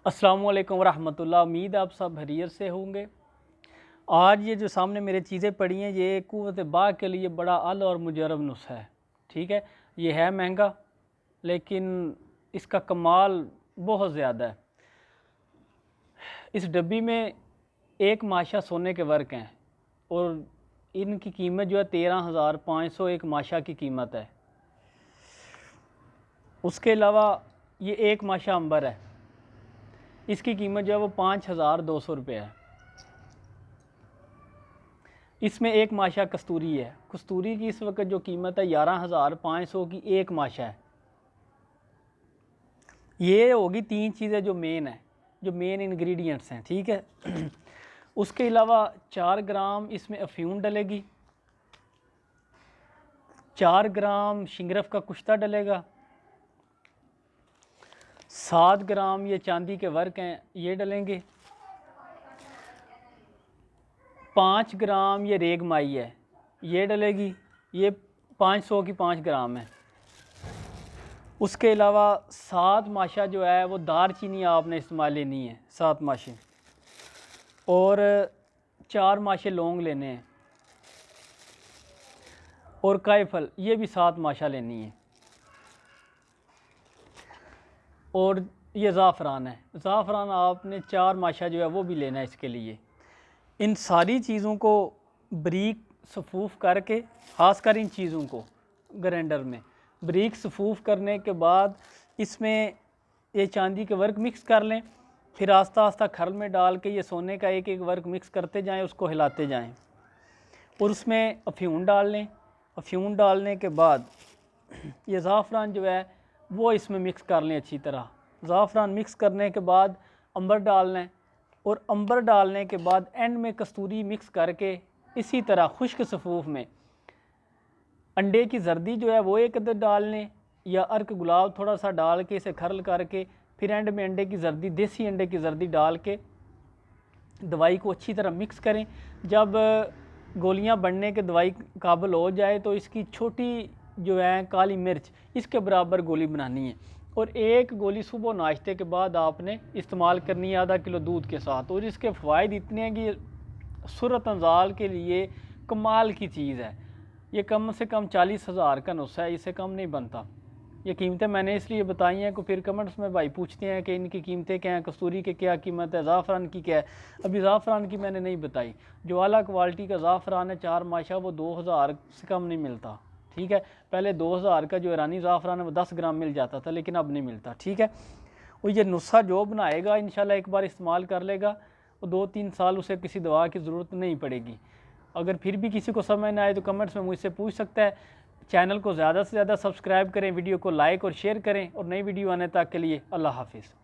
अस्सलामुअलैकुम वरहमतुल्लाह। उम्मीद आप सब खैरियत से होंगे। आज ये जो सामने मेरे चीज़ें पड़ी हैं ये क़ुव्वत बाग़ के लिए बड़ा अल और मुजरब नुस्ख़ा है। ठीक है, ये है महंगा लेकिन इसका कमाल बहुत ज़्यादा है। इस डब्बी में एक माशा सोने के वर्क हैं और इनकी कीमत जो है 13,500 एक माशा की कीमत है। उसके अलावा ये एक माशा अंबर है, इसकी कीमत जो है वो 5,200 रुपये है। इसमें एक माशा कस्तूरी है, कस्तूरी की इस वक्त जो कीमत है 11,500 की एक माशा है। ये होगी तीन चीज़ें जो मेन है, जो मेन इंग्रेडिएंट्स हैं। ठीक है उसके अलावा 4 ग्राम इसमें अफ्यूम डलेगी, 4 ग्राम शिंगरफ का कुश्ता डलेगा, 7 ग्राम ये चांदी के वर्क हैं ये डलेंगे, 5 ग्राम ये रेगमाई है ये डलेगी, ये 500 की 5 ग्राम है। उसके अलावा 7 माशा जो है वो दार चीनी आपने इस्तेमाल लेनी है, 7 माशे, और 4 माशे लौंग लेने हैं, और कायफल ये भी 7 माशा लेनी है, और ये ज़ाफ़रान है, ज़ाफ़रान आपने 4 माशा जो है वो भी लेना है इसके लिए। इन सारी चीज़ों को बारीक सफूफ़ करके, ख़ासकर इन चीज़ों को ग्राइंडर में बारीक सफूफ़ करने के बाद इसमें ये चांदी के वर्क मिक्स कर लें, फिर आस्ता आस्ता खरल में डाल के ये सोने का एक एक वर्क मिक्स करते जाएं, उसको हिलाते जाएं, और उसमें अफ्यूम डाल लें। अफ्यूम डालने के बाद ये ज़ाफ़रान जो है वो इसमें मिक्स कर लें अच्छी तरह। ज़ाफ़रान मिक्स करने के बाद अंबर डाल लें, और अंबर डालने के बाद एंड में कस्तूरी मिक्स करके इसी तरह खुश्क सफूफ़ में अंडे की जर्दी जो है वो एक अदद डाल लें, या अर्क गुलाब थोड़ा सा डाल के इसे खरल करके फिर एंड में अंडे की जर्दी, देसी अंडे की जर्दी डाल के दवाई को अच्छी तरह मिक्स करें। जब गोलियां बनने के दवाई काबिल हो जाए तो इसकी छोटी जो है काली मिर्च इसके बराबर गोली बनानी है, और एक गोली सुबह नाश्ते के बाद आपने इस्तेमाल करनी है आधा किलो दूध के साथ। और इसके फ़वाइद इतने हैं कि सूरत अंजाल के लिए कमाल की चीज़ है। ये कम से कम 40,000 का नुस्खा है, इससे कम नहीं बनता। ये कीमतें मैंने इसलिए बताई हैं कि फिर कमेंट्स में भाई पूछते हैं कि इनकी कीमतें क्या हैं, कस्तूरी की क्या कीमत है, ज़ाफ़रान की क्या है। अभी ज़ाफ़रान की मैंने नहीं बताई। जो आला क्वालिटी का ज़ाफ़रान है 4 माशा वो 2,000 से कम नहीं मिलता। ठीक है, पहले 2,000 का जो ईरानी ज़ाफ़रान है वो 10 ग्राम मिल जाता था, लेकिन अब नहीं मिलता। ठीक है, और ये नुस्खा जो बनाएगा इंशाल्लाह एक बार इस्तेमाल कर लेगा वो 2-3 साल उसे किसी दवा की ज़रूरत नहीं पड़ेगी। अगर फिर भी किसी को समझ ना आए तो कमेंट्स में मुझसे पूछ सकता है। चैनल को ज़्यादा से ज़्यादा सब्सक्राइब करें, वीडियो को लाइक और शेयर करें, और नई वीडियो आने तक के लिए अल्लाह हाफ़िज़।